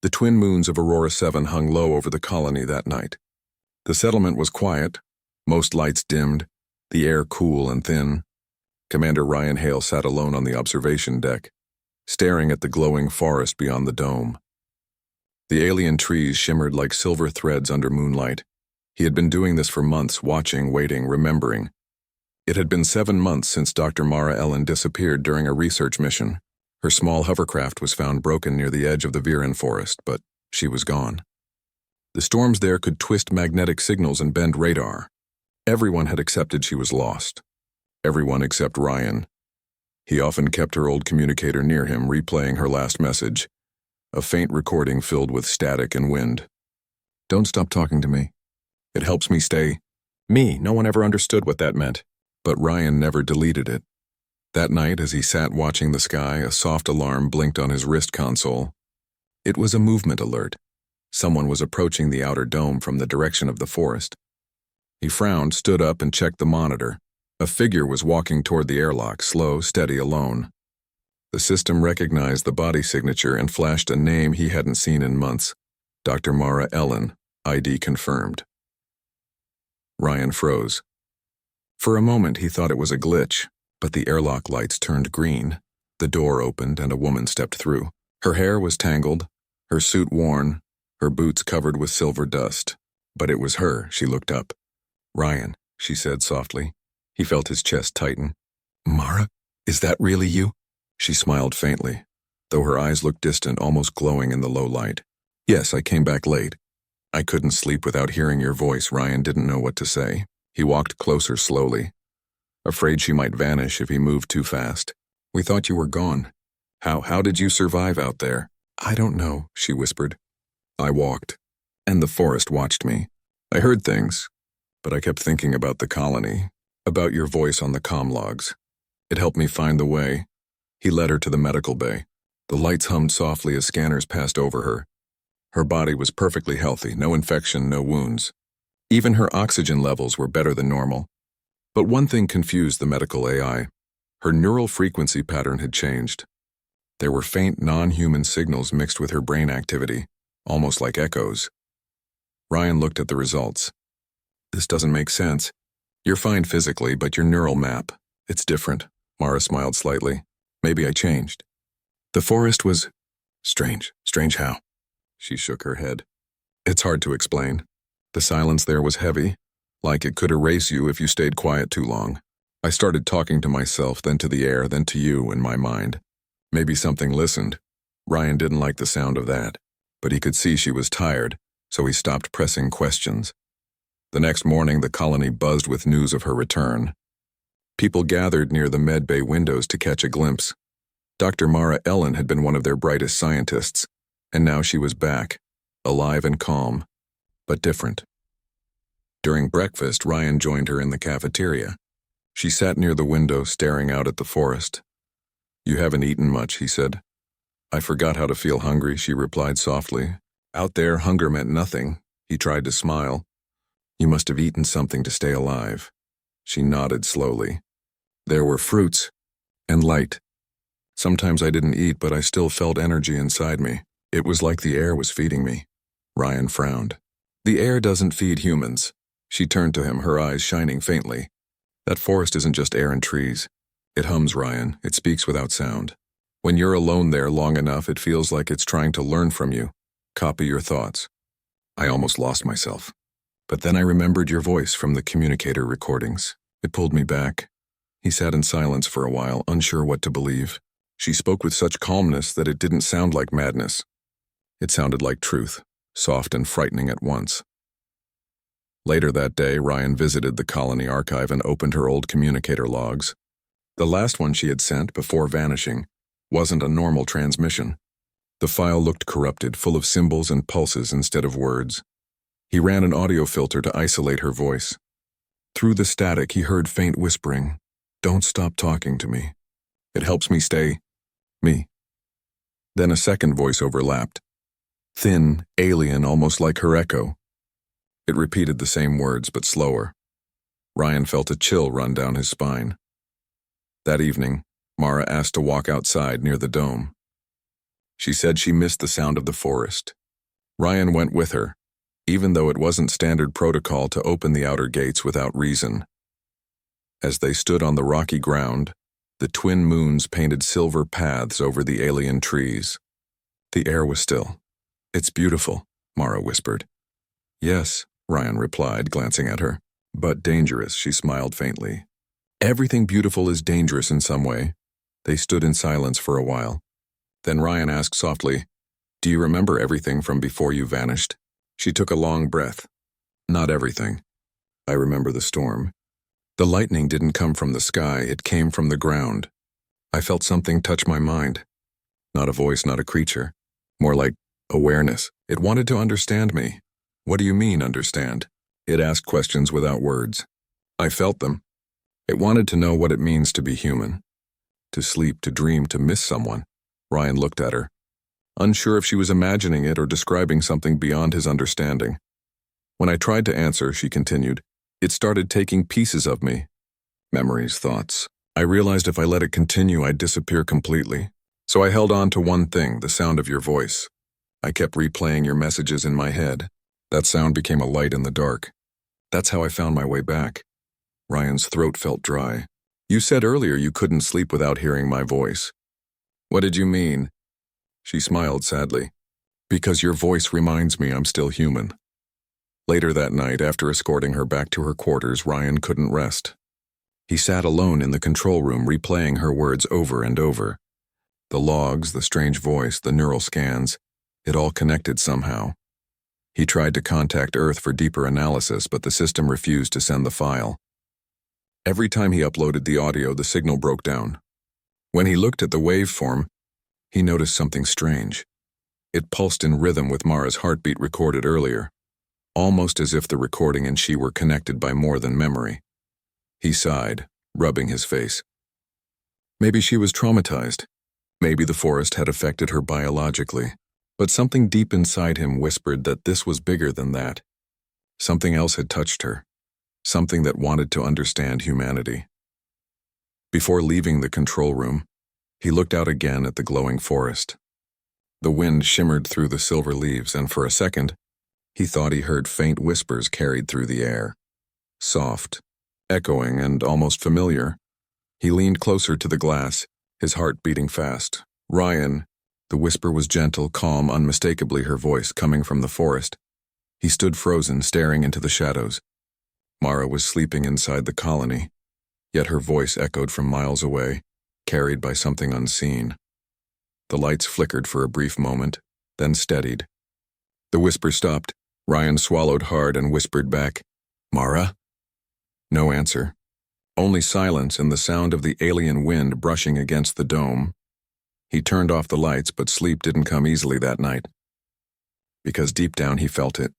The twin moons of Aurora 7 hung low over the colony that night. The settlement was quiet, most lights dimmed, the air cool and thin. Commander Ryan Hale sat alone on the observation deck, staring at the glowing forest beyond the dome. The alien trees shimmered like silver threads under moonlight. He had been doing this for months, watching, waiting, remembering. It had been 7 months since Dr. Mara Ellen disappeared during a research mission. Her small hovercraft was found broken near the edge of the Viren forest, but she was gone. The storms there could twist magnetic signals and bend radar. Everyone had accepted she was lost. Everyone except Ryan. He often kept her old communicator near him, replaying her last message, a faint recording filled with static and wind. "Don't stop talking to me. It helps me stay me." No one ever understood what that meant, but Ryan never deleted it. That night, as he sat watching the sky, a soft alarm blinked on his wrist console. It was a movement alert. Someone was approaching the outer dome from the direction of the forest. He frowned, stood up, and checked the monitor. A figure was walking toward the airlock, slow, steady, alone. The system recognized the body signature and flashed a name he hadn't seen in months. Dr. Mara Ellen, ID confirmed. Ryan froze. For a moment, he thought it was a glitch, but the airlock lights turned green. The door opened and a woman stepped through. Her hair was tangled, her suit worn, her boots covered with silver dust. But it was her. She looked up. "Ryan," she said softly. He felt his chest tighten. "Mara, is that really you?" She smiled faintly, though her eyes looked distant, almost glowing in the low light. "Yes, I came back late. I couldn't sleep without hearing your voice." Ryan didn't know what to say. He walked closer slowly, afraid she might vanish if he moved too fast. "We thought you were gone. How did you survive out there?" "I don't know," she whispered. "I walked, and the forest watched me. I heard things, but I kept thinking about the colony, about your voice on the comm logs. It helped me find the way." He led her to the medical bay. The lights hummed softly as scanners passed over her. Her body was perfectly healthy, no infection, no wounds. Even her oxygen levels were better than normal. But one thing confused the medical AI. Her neural frequency pattern had changed. There were faint, non-human signals mixed with her brain activity, almost like echoes. Ryan looked at the results. "This doesn't make sense. You're fine physically, but your neural map, it's different." Mara smiled slightly. "Maybe I changed." The forest was strange. Strange how? She shook her head. "It's hard to explain. The silence there was heavy, like it could erase you if you stayed quiet too long. I started talking to myself, then to the air, then to you in my mind. Maybe something listened." Ryan didn't like the sound of that, but he could see she was tired, so he stopped pressing questions. The next morning, the colony buzzed with news of her return. People gathered near the med bay windows to catch a glimpse. Dr. Mara Ellen had been one of their brightest scientists, and now she was back, alive and calm, but different. During breakfast, Ryan joined her in the cafeteria. She sat near the window, staring out at the forest. "You haven't eaten much," he said. "I forgot how to feel hungry," she replied softly. Out there, hunger meant nothing. He tried to smile. "You must have eaten something to stay alive." She nodded slowly. "There were fruits and light. Sometimes I didn't eat, but I still felt energy inside me. It was like the air was feeding me." Ryan frowned. "The air doesn't feed humans." She turned to him, her eyes shining faintly. "That forest isn't just air and trees. It hums, Ryan. It speaks without sound. When you're alone there long enough, it feels like it's trying to learn from you, copy your thoughts." I almost lost myself. But then I remembered your voice from the communicator recordings. It pulled me back. He sat in silence for a while, unsure what to believe. She spoke with such calmness that it didn't sound like madness. It sounded like truth, soft and frightening at once. Later that day, Ryan visited the colony archive and opened her old communicator logs. The last one she had sent, before vanishing, wasn't a normal transmission. The file looked corrupted, full of symbols and pulses instead of words. He ran an audio filter to isolate her voice. Through the static, he heard faint whispering. "Don't stop talking to me. It helps me stay me." Then a second voice overlapped. Thin, alien, almost like her echo. It repeated the same words, but slower. Ryan felt a chill run down his spine. That evening, Mara asked to walk outside near the dome. She said she missed the sound of the forest. Ryan went with her, even though it wasn't standard protocol to open the outer gates without reason. As they stood on the rocky ground, the twin moons painted silver paths over the alien trees. The air was still. "It's beautiful," Mara whispered. "Yes," Ryan replied, glancing at her. "But dangerous," she smiled faintly. "Everything beautiful is dangerous in some way." They stood in silence for a while. Then Ryan asked softly, "Do you remember everything from before you vanished?" She took a long breath. "Not everything. I remember the storm. The lightning didn't come from the sky, it came from the ground. I felt something touch my mind. Not a voice, not a creature. More like awareness. It wanted to understand me." "What do you mean, understand?" It asked questions without words. I felt them. It wanted to know what it means to be human. To sleep, to dream, to miss someone. Ryan looked at her, unsure if she was imagining it or describing something beyond his understanding. "When I tried to answer," she continued, "it started taking pieces of me. Memories, thoughts. I realized if I let it continue, I'd disappear completely. So I held on to one thing, the sound of your voice. I kept replaying your messages in my head. That sound became a light in the dark. That's how I found my way back." Ryan's throat felt dry. "You said earlier you couldn't sleep without hearing my voice." "What did you mean?" She smiled sadly. "Because your voice reminds me I'm still human." Later that night, after escorting her back to her quarters, Ryan couldn't rest. He sat alone in the control room, replaying her words over and over. The logs, the strange voice, the neural scans, it all connected somehow. He tried to contact Earth for deeper analysis, but the system refused to send the file. Every time he uploaded the audio, the signal broke down. When he looked at the waveform, he noticed something strange. It pulsed in rhythm with Mara's heartbeat recorded earlier, almost as if the recording and she were connected by more than memory. He sighed, rubbing his face. Maybe she was traumatized. Maybe the forest had affected her biologically. But something deep inside him whispered that this was bigger than that. Something else had touched her. Something that wanted to understand humanity. Before leaving the control room, he looked out again at the glowing forest. The wind shimmered through the silver leaves, and for a second, he thought he heard faint whispers carried through the air. Soft, echoing, and almost familiar. He leaned closer to the glass, his heart beating fast. "Ryan." The whisper was gentle, calm, unmistakably her voice coming from the forest. He stood frozen, staring into the shadows. Mara was sleeping inside the colony, yet her voice echoed from miles away, carried by something unseen. The lights flickered for a brief moment, then steadied. The whisper stopped. Ryan swallowed hard and whispered back, "Mara?" No answer. Only silence and the sound of the alien wind brushing against the dome. He turned off the lights, but sleep didn't come easily that night. Because deep down he felt it,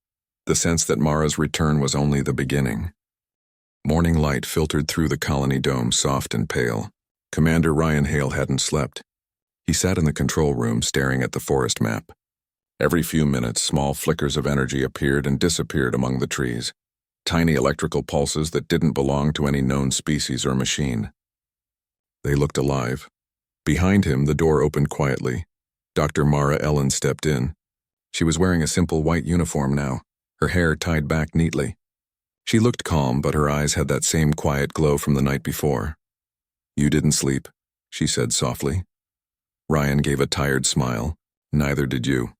the sense that Mara's return was only the beginning. Morning light filtered through the colony dome, soft and pale. Commander Ryan Hale hadn't slept. He sat in the control room, staring at the forest map. Every few minutes, small flickers of energy appeared and disappeared among the trees. Tiny electrical pulses that didn't belong to any known species or machine. They looked alive. Behind him, the door opened quietly. Dr. Mara Ellen stepped in. She was wearing a simple white uniform now, her hair tied back neatly. She looked calm, but her eyes had that same quiet glow from the night before. "You didn't sleep," she said softly. Ryan gave a tired smile. "Neither did you."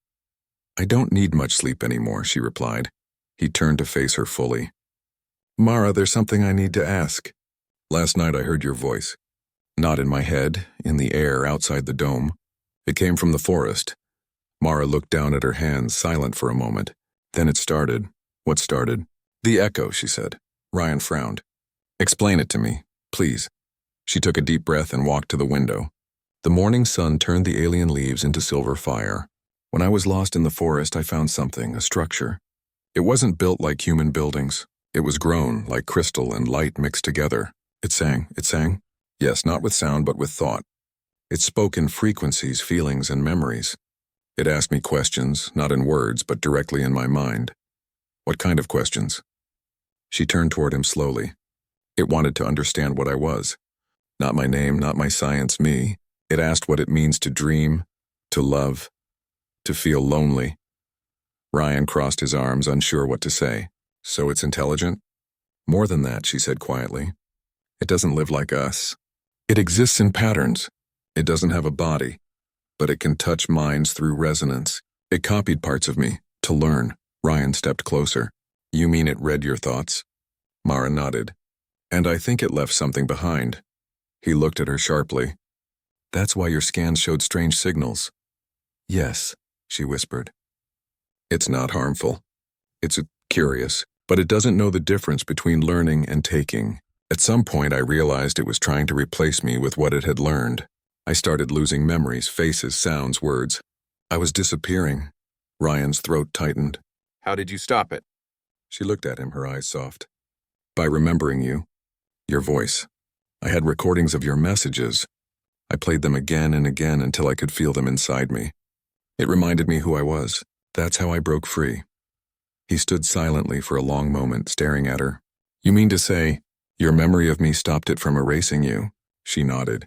"I don't need much sleep anymore," she replied. He turned to face her fully. "Mara, there's something I need to ask. Last night I heard your voice. Not in my head, in the air outside the dome. It came from the forest." Mara looked down at her hands, silent for a moment. Then it started. "What started?" "The echo," she said. Ryan frowned. "Explain it to me, please." She took a deep breath and walked to the window. The morning sun turned the alien leaves into silver fire. "When I was lost in the forest, I found something, a structure. It wasn't built like human buildings. It was grown, like crystal and light mixed together. It sang. It sang? Yes, not with sound, but with thought. It spoke in frequencies, feelings, and memories. It asked me questions, not in words, but directly in my mind." "What kind of questions?" She turned toward him slowly. "It wanted to understand what I was. Not my name, not my science, me. It asked what it means to dream, to love, to feel lonely. Ryan crossed his arms, unsure what to say. So it's intelligent? More than that, she said quietly. It doesn't live like us. It exists in patterns. It doesn't have a body, but it can touch minds through resonance. It copied parts of me, to learn. Ryan stepped closer. You mean it read your thoughts? Mara nodded. And I think it left something behind. He looked at her sharply. That's why your scans showed strange signals. Yes, she whispered. It's not harmful. It's curious, but it doesn't know the difference between learning and taking. At some point, I realized it was trying to replace me with what it had learned. I started losing memories, faces, sounds, words. I was disappearing. Ryan's throat tightened. How did you stop it? She looked at him, her eyes soft. By remembering you. Your voice. I had recordings of your messages. I played them again and again until I could feel them inside me. It reminded me who I was. That's how I broke free. He stood silently for a long moment, staring at her. You mean to say, your memory of me stopped it from erasing you? She nodded.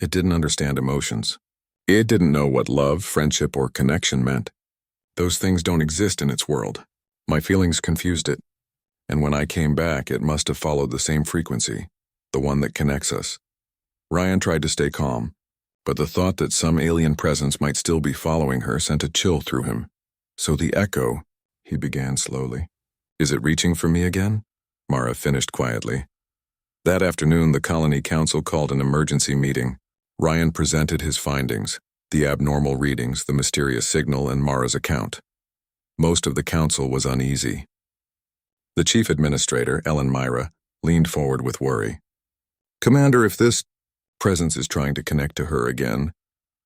It didn't understand emotions. It didn't know what love, friendship, or connection meant. Those things don't exist in its world. My feelings confused it. And when I came back, it must have followed the same frequency, the one that connects us. Ryan tried to stay calm, but the thought that some alien presence might still be following her sent a chill through him. So the echo, he began slowly. Is it reaching for me again? Mara finished quietly. That afternoon, the Colony Council called an emergency meeting. Ryan presented his findings, the abnormal readings, the mysterious signal, and Mara's account. Most of the council was uneasy. The chief administrator, Ellen Myra, leaned forward with worry. Commander, if this presence is trying to connect to her again,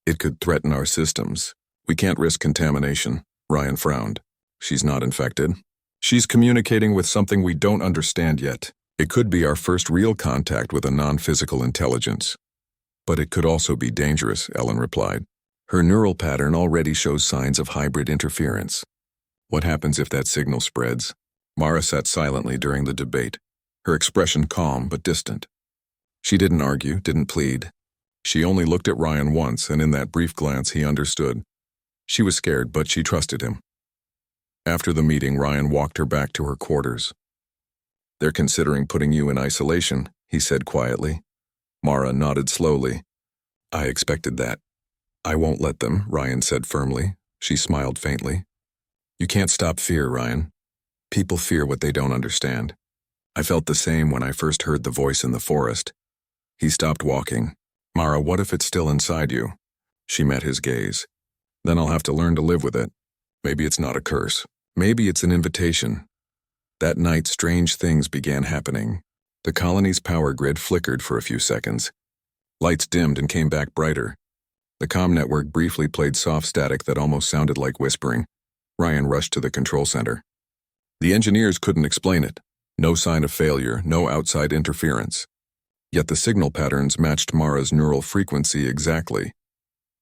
it could threaten our systems. We can't risk contamination. Ryan frowned. She's not infected. She's communicating with something we don't understand yet. It could be our first real contact with a non-physical intelligence. But it could also be dangerous, Ellen replied. Her neural pattern already shows signs of hybrid interference. What happens if that signal spreads? Mara sat silently during the debate, her expression calm but distant. She didn't argue, didn't plead. She only looked at Ryan once, and in that brief glance he understood. She was scared, but she trusted him. After the meeting, Ryan walked her back to her quarters. They're considering putting you in isolation, he said quietly. Mara nodded slowly. I expected that. I won't let them, Ryan said firmly. She smiled faintly. You can't stop fear, Ryan. People fear what they don't understand. I felt the same when I first heard the voice in the forest. He stopped walking. Mara, what if it's still inside you? She met his gaze. Then I'll have to learn to live with it. Maybe it's not a curse. Maybe it's an invitation. That night, strange things began happening. The colony's power grid flickered for a few seconds. Lights dimmed and came back brighter. The comm network briefly played soft static that almost sounded like whispering. Ryan rushed to the control center. The engineers couldn't explain it. No sign of failure, no outside interference. Yet the signal patterns matched Mara's neural frequency exactly.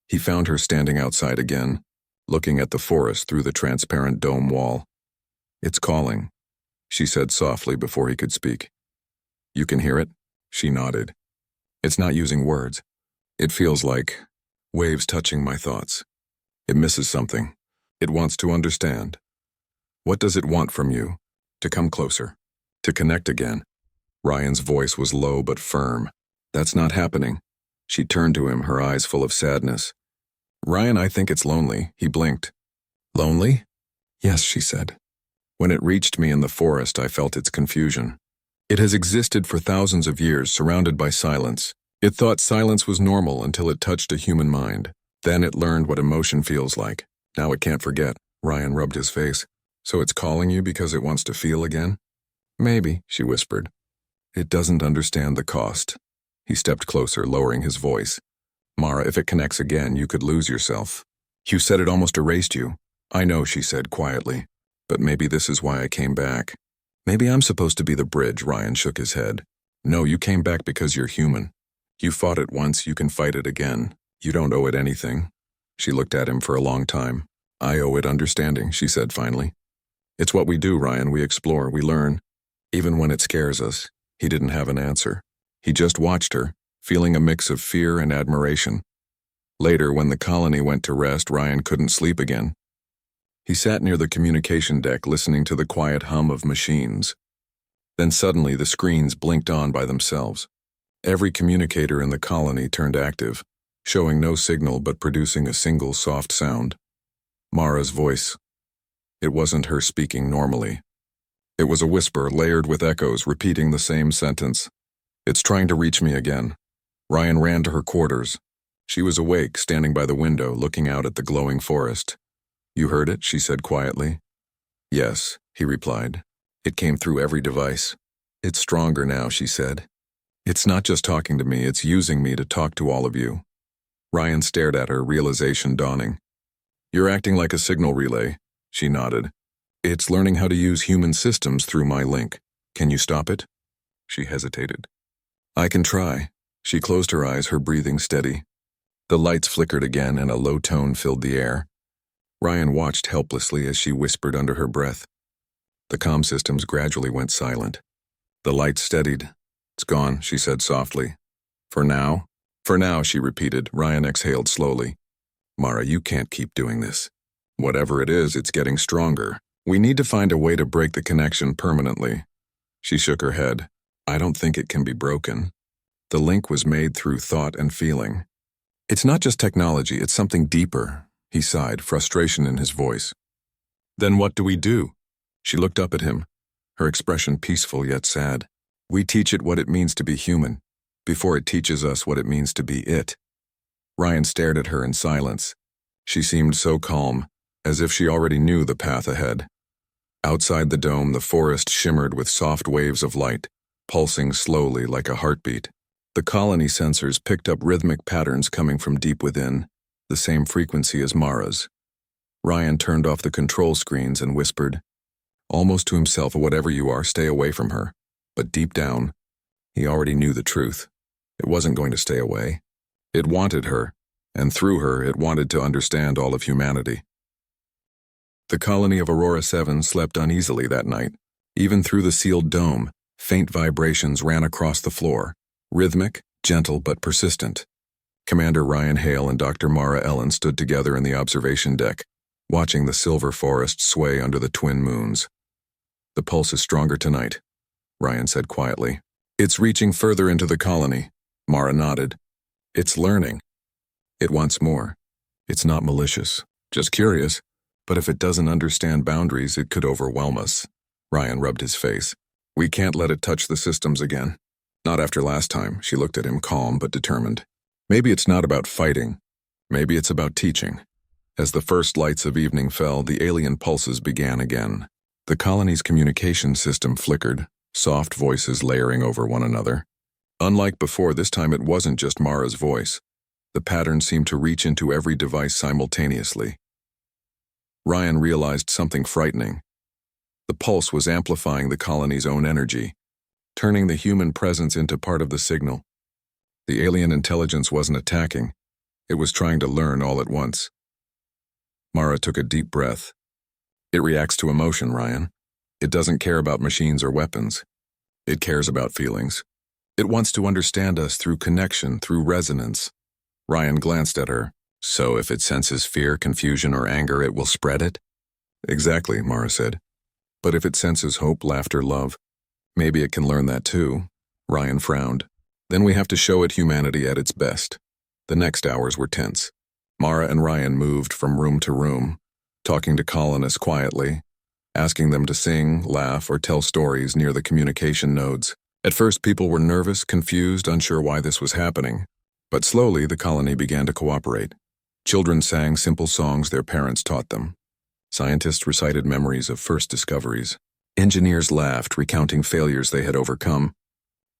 He found her standing outside again, looking at the forest through the transparent dome wall. It's calling, she said softly before he could speak. You can hear it? She nodded. It's not using words. It feels like waves touching my thoughts. It misses something. It wants to understand. What does it want from you? To come closer. To connect again. Ryan's voice was low but firm. That's not happening. She turned to him, her eyes full of sadness. Ryan, I think it's lonely. He blinked. Lonely? Yes, she said. When it reached me in the forest, I felt its confusion. It has existed for thousands of years, surrounded by silence. It thought silence was normal until it touched a human mind. Then it learned what emotion feels like. Now it can't forget. Ryan rubbed his face. So it's calling you because it wants to feel again? Maybe, she whispered. It doesn't understand the cost. He stepped closer, lowering his voice. Mara, if it connects again, you could lose yourself. You said it almost erased you. I know, she said quietly. But maybe this is why I came back. Maybe I'm supposed to be the bridge, Ryan shook his head. No, you came back because you're human. You fought it once, you can fight it again. You don't owe it anything. She looked at him for a long time. I owe it understanding, she said finally. It's what we do, Ryan. We explore, we learn. Even when it scares us. He didn't have an answer. He just watched her, feeling a mix of fear and admiration. Later, when the colony went to rest, Ryan couldn't sleep again. He sat near the communication deck listening to the quiet hum of machines. Then suddenly the screens blinked on by themselves. Every communicator in the colony turned active, showing no signal but producing a single soft sound. Mara's voice. It wasn't her speaking normally. It was a whisper layered with echoes repeating the same sentence. "It's trying to reach me again." Ryan ran to her quarters. She was awake, standing by the window, looking out at the glowing forest. "You heard it?" she said quietly. "Yes," he replied. "It came through every device." "It's stronger now," she said. "It's not just talking to me, it's using me to talk to all of you." Ryan stared at her, realization dawning. "You're acting like a signal relay," she nodded. "It's learning how to use human systems through my link. Can you stop it?" She hesitated. "I can try." She closed her eyes, her breathing steady. The lights flickered again and a low tone filled the air. Ryan watched helplessly as she whispered under her breath. The comm systems gradually went silent. The lights steadied. "It's gone," she said softly. "For now?" "For now," she repeated. Ryan exhaled slowly. "Mara, you can't keep doing this. Whatever it is, it's getting stronger. We need to find a way to break the connection permanently." She shook her head. "I don't think it can be broken. The link was made through thought and feeling. It's not just technology, it's something deeper." He sighed, frustration in his voice. "Then what do we do?" She looked up at him, her expression peaceful yet sad. "We teach it what it means to be human, before it teaches us what it means to be it." Ryan stared at her in silence. She seemed so calm, as if she already knew the path ahead. Outside the dome, the forest shimmered with soft waves of light, pulsing slowly like a heartbeat. The colony sensors picked up rhythmic patterns coming from deep within, the same frequency as Mara's. Ryan turned off the control screens and whispered, almost to himself, "Whatever you are, stay away from her." But deep down, he already knew the truth. It wasn't going to stay away. It wanted her, and through her, it wanted to understand all of humanity. The colony of Aurora 7 slept uneasily that night. Even through the sealed dome, faint vibrations ran across the floor, rhythmic, gentle, but persistent. Commander Ryan Hale and Dr. Mara Ellen stood together in the observation deck, watching the silver forest sway under the twin moons. "The pulse is stronger tonight," Ryan said quietly. "It's reaching further into the colony." Mara nodded. "It's learning. It wants more. It's not malicious, just curious. But if it doesn't understand boundaries, it could overwhelm us." Ryan rubbed his face. "We can't let it touch the systems again. Not after last time." She looked at him, calm but determined. "Maybe it's not about fighting. Maybe it's about teaching." As the first lights of evening fell, the alien pulses began again. The colony's communication system flickered, soft voices layering over one another. Unlike before, this time it wasn't just Mara's voice. The pattern seemed to reach into every device simultaneously. Ryan realized something frightening. The pulse was amplifying the colony's own energy, turning the human presence into part of the signal. The alien intelligence wasn't attacking. It was trying to learn all at once. Mara took a deep breath. "It reacts to emotion, Ryan. It doesn't care about machines or weapons. It cares about feelings. It wants to understand us through connection, through resonance." Ryan glanced at her. "So if it senses fear, confusion, or anger, it will spread it?" "Exactly," Mara said. "But if it senses hope, laughter, love, maybe it can learn that too." Ryan frowned. "Then we have to show it humanity at its best." The next hours were tense. Mara and Ryan moved from room to room, talking to colonists quietly, asking them to sing, laugh, or tell stories near the communication nodes. At first, people were nervous, confused, unsure why this was happening. But slowly, the colony began to cooperate. Children sang simple songs their parents taught them. Scientists recited memories of first discoveries. Engineers laughed, recounting failures they had overcome.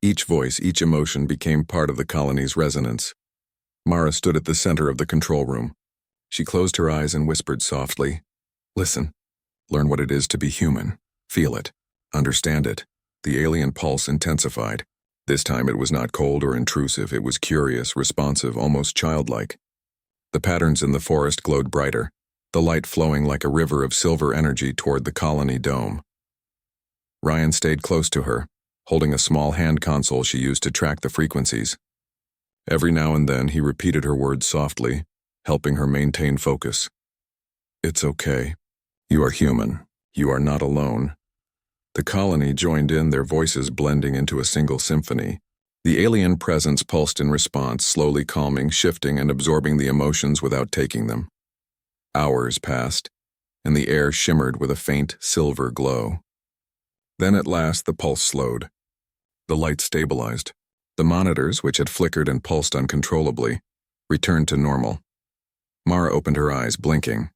Each voice, each emotion became part of the colony's resonance. Mara stood at the center of the control room. She closed her eyes and whispered softly, "Listen. Learn what it is to be human. Feel it. Understand it." The alien pulse intensified. This time it was not cold or intrusive. It was curious, responsive, almost childlike. The patterns in the forest glowed brighter, the light flowing like a river of silver energy toward the colony dome. Ryan stayed close to her, holding a small hand console she used to track the frequencies. Every now and then he repeated her words softly, helping her maintain focus. It's okay. You are human. You are not alone. The colony joined in, their voices blending into a single symphony. The alien presence pulsed in response, slowly calming, shifting, and absorbing the emotions without taking them. Hours passed, and the air shimmered with a faint silver glow. Then at last the pulse slowed. The light stabilized. The monitors, which had flickered and pulsed uncontrollably, returned to normal. Mara opened her eyes, blinking.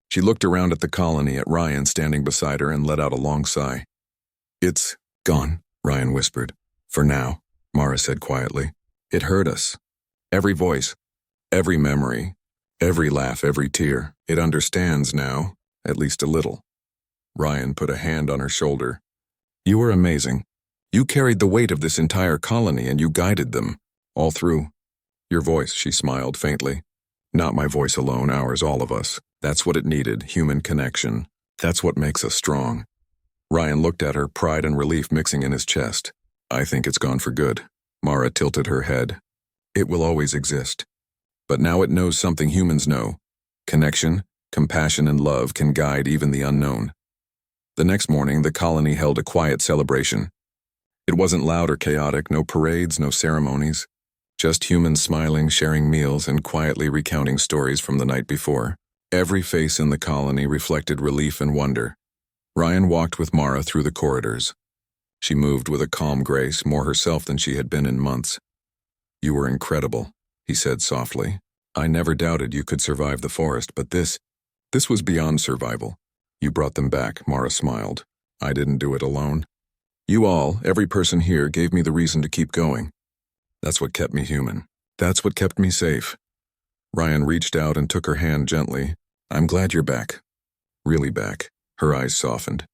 She looked around at the colony, at Ryan standing beside her, and let out a long sigh. It's gone, Ryan whispered. For now, Mara said quietly. It hurt us. Every voice, every memory, every laugh, every tear. It understands now, at least a little. Ryan put a hand on her shoulder. You were amazing. You carried the weight of this entire colony and you guided them, all through. Your voice, she smiled faintly. Not my voice alone, ours, all of us. That's what it needed, human connection. That's what makes us strong. Ryan looked at her, pride and relief mixing in his chest. I think it's gone for good. Mara tilted her head. It will always exist. But now it knows something humans know. Connection, compassion, and love can guide even the unknown. The next morning, the colony held a quiet celebration. It wasn't loud or chaotic, no parades, no ceremonies. Just humans smiling, sharing meals, and quietly recounting stories from the night before. Every face in the colony reflected relief and wonder. Ryan walked with Mara through the corridors. She moved with a calm grace, more herself than she had been in months. You were incredible, he said softly. I never doubted you could survive the forest, but this was beyond survival. You brought them back, Mara smiled. I didn't do it alone. You all, every person here, gave me the reason to keep going. That's what kept me human. That's what kept me safe. Ryan reached out and took her hand gently. I'm glad you're back. Really back. Her eyes softened.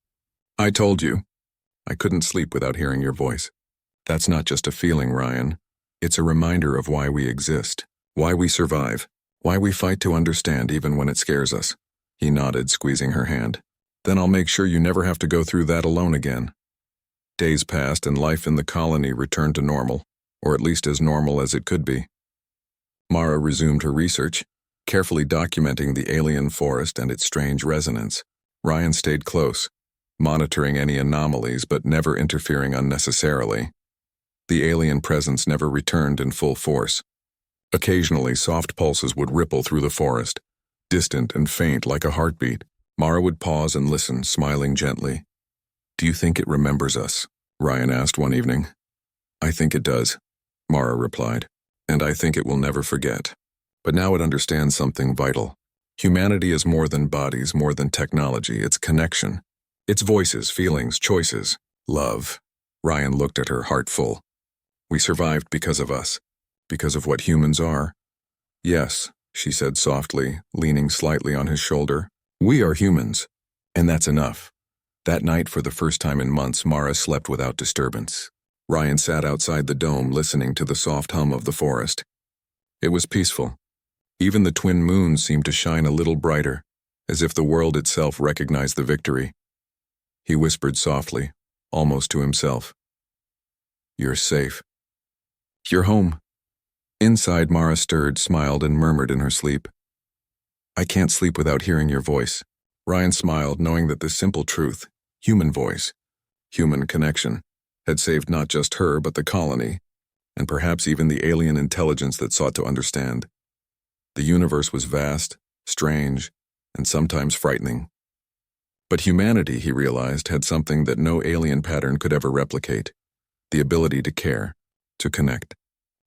I told you. I couldn't sleep without hearing your voice. That's not just a feeling, Ryan. It's a reminder of why we exist, why we survive, why we fight to understand even when it scares us. He nodded, squeezing her hand. Then I'll make sure you never have to go through that alone again. Days passed and life in the colony returned to normal, or at least as normal as it could be. Mara resumed her research, carefully documenting the alien forest and its strange resonance. Ryan stayed close, monitoring any anomalies but never interfering unnecessarily. The alien presence never returned in full force. Occasionally, soft pulses would ripple through the forest, distant and faint like a heartbeat. Mara would pause and listen, smiling gently. Do you think it remembers us? Ryan asked one evening. I think it does, Mara replied, and I think it will never forget. But now it understands something vital. Humanity is more than bodies, more than technology, it's connection. It's voices, feelings, choices, love. Ryan looked at her, heart full. We survived because of us, because of what humans are. Yes, she said softly, leaning slightly on his shoulder. We are humans, and that's enough. That night, for the first time in months, Mara slept without disturbance. Ryan sat outside the dome, listening to the soft hum of the forest. It was peaceful. Even the twin moons seemed to shine a little brighter, as if the world itself recognized the victory. He whispered softly, almost to himself. You're safe. You're home. Inside, Mara stirred, smiled, and murmured in her sleep. I can't sleep without hearing your voice. Ryan smiled, knowing that this simple truth, human voice, human connection, had saved not just her but the colony, and perhaps even the alien intelligence that sought to understand. The universe was vast, strange, and sometimes frightening. But humanity, he realized, had something that no alien pattern could ever replicate: the ability to care, to connect,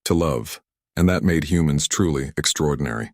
to love, and that made humans truly extraordinary.